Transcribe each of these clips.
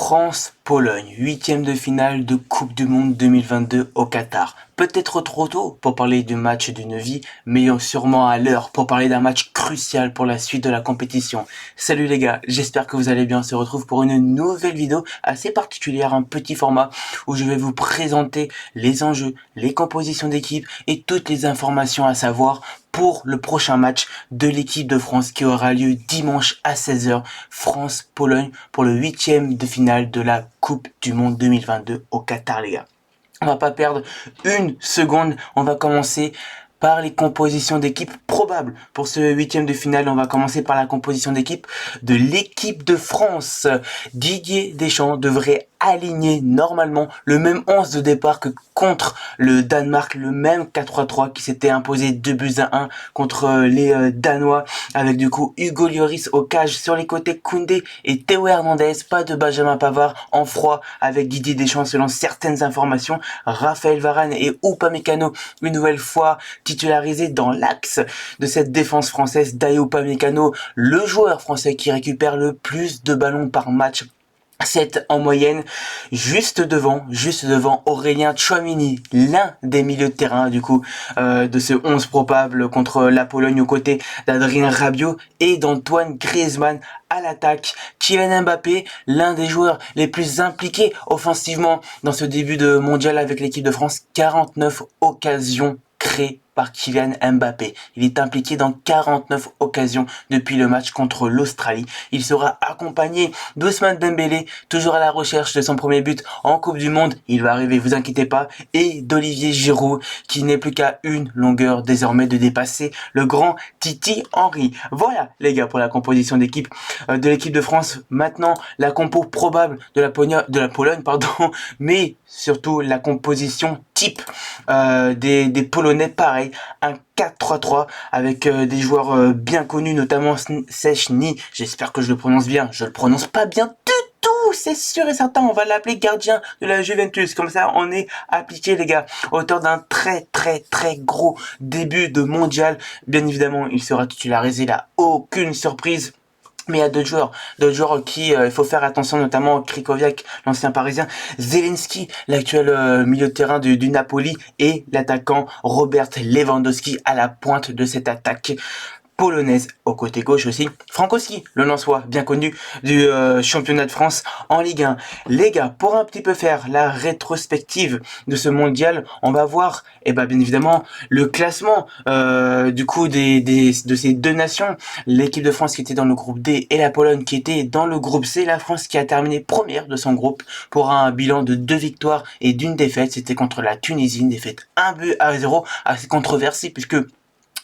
France-Pologne, huitième de finale de Coupe du Monde 2022 au Qatar. Peut-être trop tôt pour parler du match d'une vie, mais sûrement à l'heure pour parler d'un match crucial pour la suite de la compétition. Salut les gars, j'espère que vous allez bien. On se retrouve pour une nouvelle vidéo assez particulière, un petit format où je vais vous présenter les enjeux, les compositions d'équipe et toutes les informations à savoir pour le prochain match de l'équipe de France qui aura lieu dimanche à 16h, France-Pologne pour le huitième de finale de la Coupe du Monde 2022 au Qatar, les gars. On va pas perdre une seconde, on va commencer par les compositions d'équipe probables. Pour ce huitième de finale, on va commencer par la composition d'équipe de l'équipe de France. Didier Deschamps devrait aligner normalement le même 11 de départ que contre le Danemark, le même 4-3-3 qui s'était imposé 2-1 contre les Danois, avec du coup Hugo Lloris au cage, sur les côtés Koundé et Théo Hernandez, pas de Benjamin Pavard en froid avec Didier Deschamps selon certaines informations. Raphaël Varane et Upamecano une nouvelle fois titularisés dans l'axe de cette défense française. Dayot Upamecano, le joueur français qui récupère le plus de ballons par match, 7 en moyenne, juste devant Aurélien Tchouaméni, l'un des milieux de terrain du coup de ce 11 probable contre la Pologne aux côtés d'Adrien Rabiot et d'Antoine Griezmann à l'attaque. Kylian Mbappé, l'un des joueurs les plus impliqués offensivement dans ce début de mondial avec l'équipe de France, 49 occasions créées par Kylian Mbappé. Il est impliqué dans 49 occasions depuis le match contre l'Australie. Il sera accompagné d'Ousmane Dembélé, toujours à la recherche de son premier but en Coupe du Monde. Il va arriver, vous inquiétez pas. Et d'Olivier Giroud, qui n'est plus qu'à une longueur désormais de dépasser le grand Titi Henry. Voilà les gars pour la composition d'équipe de l'équipe de France. Maintenant, la compo probable de la Pologne, mais surtout la composition type des Polonais, pareil, un 4-3-3 avec des joueurs bien connus, notamment Szczęsny, j'espère que je le prononce bien, je le prononce pas bien du tout, c'est sûr et certain, on va l'appeler gardien de la Juventus, comme ça on est appliqué les gars, auteur d'un très gros début de mondial. Bien évidemment il sera titularisé là, aucune surprise. Mais il y a d'autres joueurs qui il faut faire attention, notamment Krychowiak, l'ancien parisien, Zelensky, l'actuel milieu de terrain du Napoli, et l'attaquant Robert Lewandowski à la pointe de cette attaque polonaise. Au côté gauche aussi, Frankowski, le Lensois, bien connu du championnat de France en Ligue 1. Les gars, pour un petit peu faire la rétrospective de ce mondial, on va voir, bien évidemment, le classement du coup de ces deux nations. L'équipe de France qui était dans le groupe D et la Pologne qui était dans le groupe C. La France qui a terminé première de son groupe pour un bilan de 2 victoires et d'une défaite. C'était contre la Tunisie, une défaite 1-0, assez controversée puisque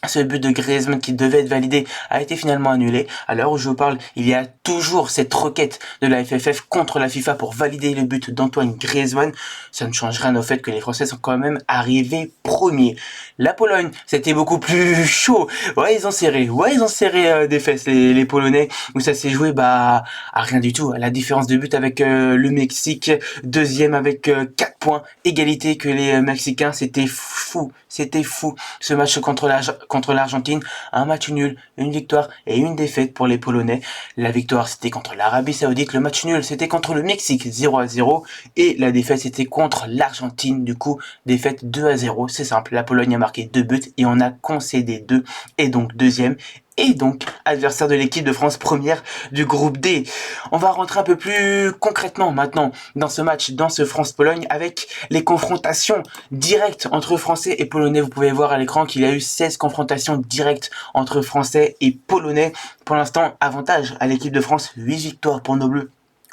ce but de Griezmann qui devait être validé a été finalement annulé. À l'heure où je vous parle, il y a toujours cette requête de la FFF contre la FIFA pour valider le but d'Antoine Griezmann. Ça ne change rien au fait que les Français sont quand même arrivés premiers. La Pologne, c'était beaucoup plus chaud. Ouais, ils ont serré des fesses les Polonais, où ça s'est joué à rien du tout. La différence de but avec le Mexique, deuxième avec 4 points, égalité que les Mexicains, c'était fou. Ce match contre l'Argentine, un match nul, une victoire et une défaite pour les Polonais. La victoire c'était contre l'Arabie Saoudite, le match nul c'était contre le Mexique 0-0 et la défaite c'était contre l'Argentine, du coup défaite 2-0. C'est simple, la Pologne a marqué 2 buts et on a concédé 2 et donc deuxième. Et donc adversaire de l'équipe de France première du groupe D. On va rentrer un peu plus concrètement maintenant dans ce match, dans ce France-Pologne, avec les confrontations directes entre Français et Polonais. Vous pouvez voir à l'écran qu'il y a eu 16 confrontations directes entre Français et Polonais. Pour l'instant, avantage à l'équipe de France, 8 victoires pour nos Bleus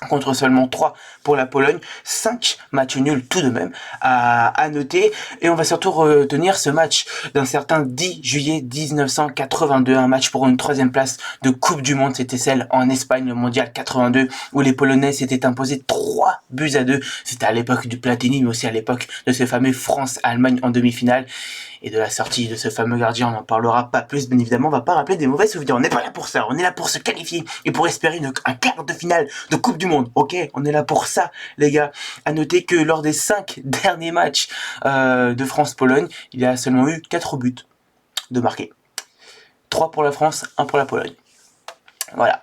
contre seulement 3 pour la Pologne, 5 matchs nuls tout de même à noter. Et on va surtout retenir ce match d'un certain 10 juillet 1982, un match pour une 3e place de Coupe du Monde. C'était celle en Espagne, le mondial 82, où les Polonais s'étaient imposés 3-2. C'était à l'époque du Platini, mais aussi à l'époque de ce fameux France-Allemagne en demi-finale. Et de la sortie de ce fameux gardien, on n'en parlera pas plus, bien évidemment, on va pas rappeler des mauvais souvenirs. On n'est pas là pour ça, on est là pour se qualifier et pour espérer un quart de finale de Coupe du Monde. Ok, on est là pour ça, les gars. À noter que lors des 5 derniers matchs de France-Pologne, il y a seulement eu 4 buts de marqués. 3 pour la France, 1 pour la Pologne. Voilà,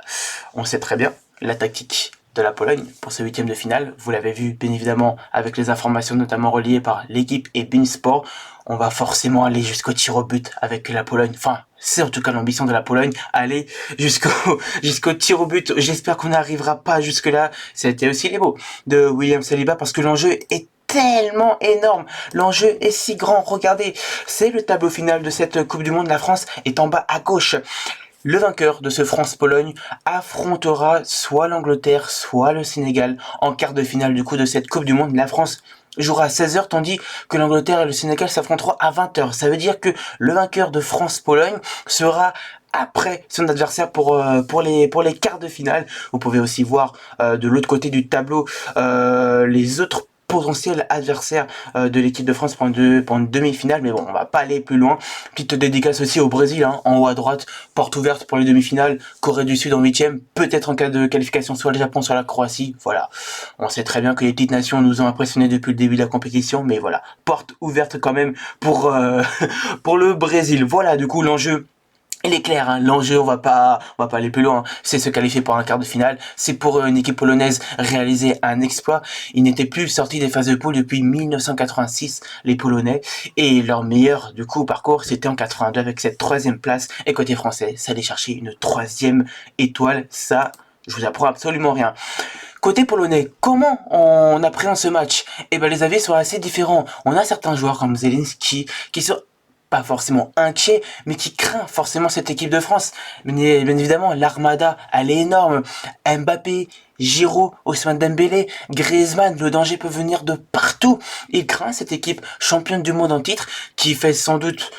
on sait très bien la tactique de la Pologne pour ce huitième de finale. Vous l'avez vu bien évidemment avec les informations notamment reliées par l'équipe et Beansport. On va forcément aller jusqu'au tir au but avec la Pologne. Enfin, c'est en tout cas l'ambition de la Pologne, aller jusqu'au tir au but. J'espère qu'on n'arrivera pas jusque là. C'était aussi les mots de William Saliba parce que l'enjeu est tellement énorme. L'enjeu est si grand. Regardez, c'est le tableau final de cette Coupe du Monde. La France est en bas à gauche. Le vainqueur de ce France-Pologne affrontera soit l'Angleterre, soit le Sénégal en quart de finale du coup de cette Coupe du Monde. La France jouera à 16h tandis que l'Angleterre et le Sénégal s'affronteront à 20h. Ça veut dire que le vainqueur de France-Pologne sera après son adversaire pour les quarts de finale. Vous pouvez aussi voir de l'autre côté du tableau les autres potentiel adversaire de l'équipe de France pour une demi-finale, mais bon, on va pas aller plus loin. Petite dédicace aussi au Brésil, hein, en haut à droite, porte ouverte pour les demi-finales, Corée du Sud en huitième, peut-être en cas de qualification soit le Japon, soit la Croatie, voilà. On sait très bien que les petites nations nous ont impressionnés depuis le début de la compétition, mais voilà, porte ouverte quand même pour, pour le Brésil. Voilà, du coup, l'enjeu il est clair, hein, l'enjeu, on va pas aller plus loin, c'est se qualifier pour un quart de finale, c'est pour une équipe polonaise réaliser un exploit. Ils n'étaient plus sortis des phases de poule depuis 1986, les Polonais, et leur meilleur, du coup, parcours, c'était en 82 avec cette troisième place, et côté français, ça allait chercher une troisième étoile, ça, je vous apprends absolument rien. Côté polonais, comment on appréhende ce match? Eh ben, les avis sont assez différents. On a certains joueurs comme Zelinski qui sont pas forcément inquiet, mais qui craint forcément cette équipe de France. Bien évidemment, l'armada, elle est énorme. Mbappé, Giroud, Ousmane Dembélé, Griezmann, le danger peut venir de partout. Il craint cette équipe championne du monde en titre, qui fait sans doute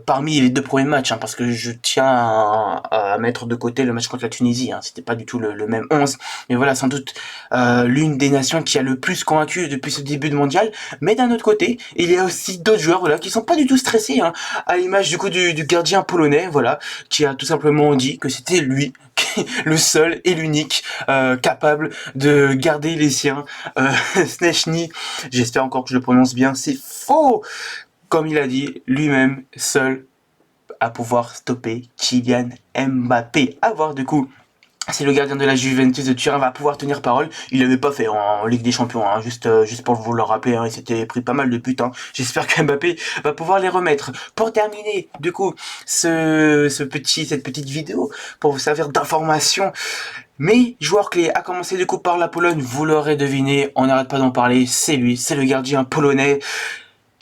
parmi les deux premiers matchs, hein, parce que je tiens à mettre de côté le match contre la Tunisie, hein, c'était pas du tout le même 11, mais voilà, sans doute l'une des nations qui a le plus convaincu depuis ce début de mondial. Mais d'un autre côté, il y a aussi d'autres joueurs, voilà, qui sont pas du tout stressés, hein, à l'image du coup du gardien polonais, voilà, qui a tout simplement dit que c'était lui le seul et l'unique capable de garder les siens. Szczęsny, j'espère encore que je le prononce bien, c'est faux. Comme il a dit lui-même, seul à pouvoir stopper Kylian Mbappé. À voir du coup si le gardien de la Juventus de Turin va pouvoir tenir parole. Il l'avait pas fait en Ligue des Champions, hein, juste pour vous le rappeler, hein, il s'était pris pas mal de buts. Hein. J'espère que Mbappé va pouvoir les remettre. Pour terminer, du coup, cette petite vidéo, pour vous servir d'information, mais joueur clé a commencé du coup par la Pologne, vous l'aurez deviné, on n'arrête pas d'en parler, c'est lui, c'est le gardien polonais.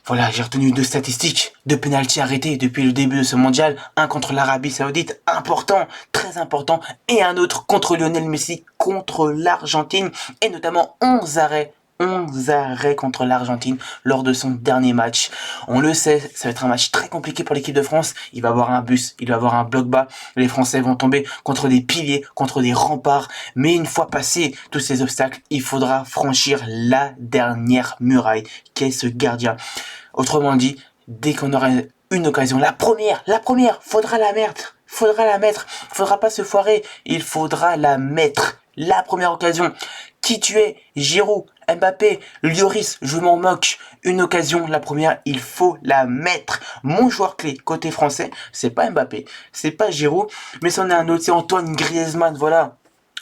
Voilà, j'ai retenu deux statistiques, deux pénaltys arrêtés depuis le début de ce mondial, un contre l'Arabie Saoudite, important, très important, et un autre contre Lionel Messi, contre l'Argentine, et notamment 11 arrêts contre l'Argentine lors de son dernier match. On le sait, ça va être un match très compliqué pour l'équipe de France. Il va avoir un bus, il va avoir un bloc bas. Les Français vont tomber contre des piliers, contre des remparts. Mais une fois passés tous ces obstacles, il faudra franchir la dernière muraille qu'est ce gardien. Autrement dit, dès qu'on aura une occasion, la première, faudra la mettre. Faudra pas se foirer, il faudra la mettre. La première occasion. Qui tu es? Giroud, Mbappé, Lloris, je m'en moque. Une occasion, la première, il faut la mettre. Mon joueur clé côté français, c'est pas Mbappé, c'est pas Giroud, mais c'en est un autre, c'est Antoine Griezmann, voilà.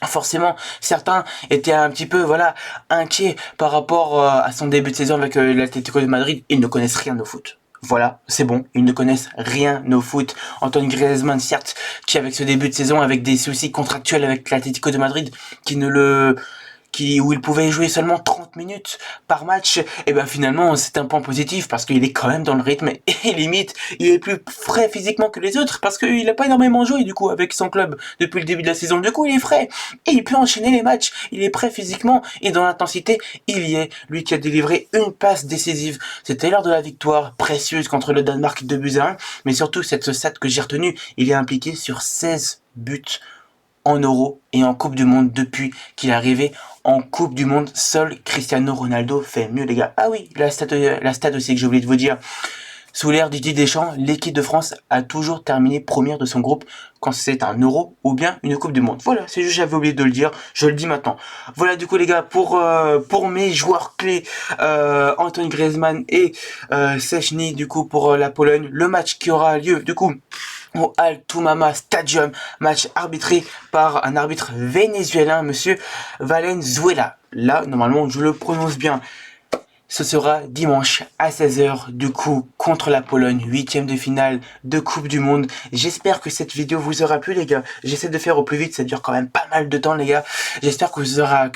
Forcément, certains étaient un petit peu, voilà, inquiets par rapport à son début de saison avec l'Atlético de Madrid. Ils ne connaissent rien au foot. Voilà, c'est bon, ils ne connaissent rien au foot. Antoine Griezmann, certes, qui avec ce début de saison, avec des soucis contractuels avec l'Atlético de Madrid, où il pouvait jouer seulement 30 minutes par match, et ben finalement c'est un point positif parce qu'il est quand même dans le rythme et limite il est plus frais physiquement que les autres parce qu'il n'a pas énormément joué du coup avec son club depuis le début de la saison. Du coup il est frais et il peut enchaîner les matchs, il est prêt physiquement et dans l'intensité il y est. Lui qui a délivré une passe décisive, c'était l'heure de la victoire précieuse contre le Danemark 2-1, mais surtout cette stat que j'ai retenue, il est impliqué sur 16 buts en Euro et en Coupe du Monde depuis qu'il est arrivé en Coupe du Monde. Seul Cristiano Ronaldo fait mieux, les gars. Ah oui, la stat aussi que j'ai oublié de vous dire. Sous l'ère Didier Deschamps, l'équipe de France a toujours terminé première de son groupe quand c'est un Euro ou bien une Coupe du Monde. Voilà, c'est juste j'avais oublié de le dire, je le dis maintenant. Voilà du coup les gars, pour mes joueurs clés, Antoine Griezmann et Szczęsny du coup pour la Pologne, le match qui aura lieu du coup au Altumama Stadium, match arbitré par un arbitre vénézuélien, monsieur Valenzuela. Là, normalement, je le prononce bien. Ce sera dimanche à 16h, du coup, contre la Pologne, 8e de finale de Coupe du Monde. J'espère que cette vidéo vous aura plu, les gars. J'essaie de faire au plus vite, ça dure quand même pas mal de temps, les gars. J'espère que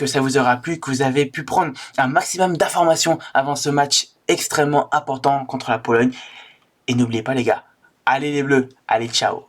ça vous aura plu, que vous avez pu prendre un maximum d'informations avant ce match extrêmement important contre la Pologne. Et n'oubliez pas, les gars, allez les Bleus, allez, ciao.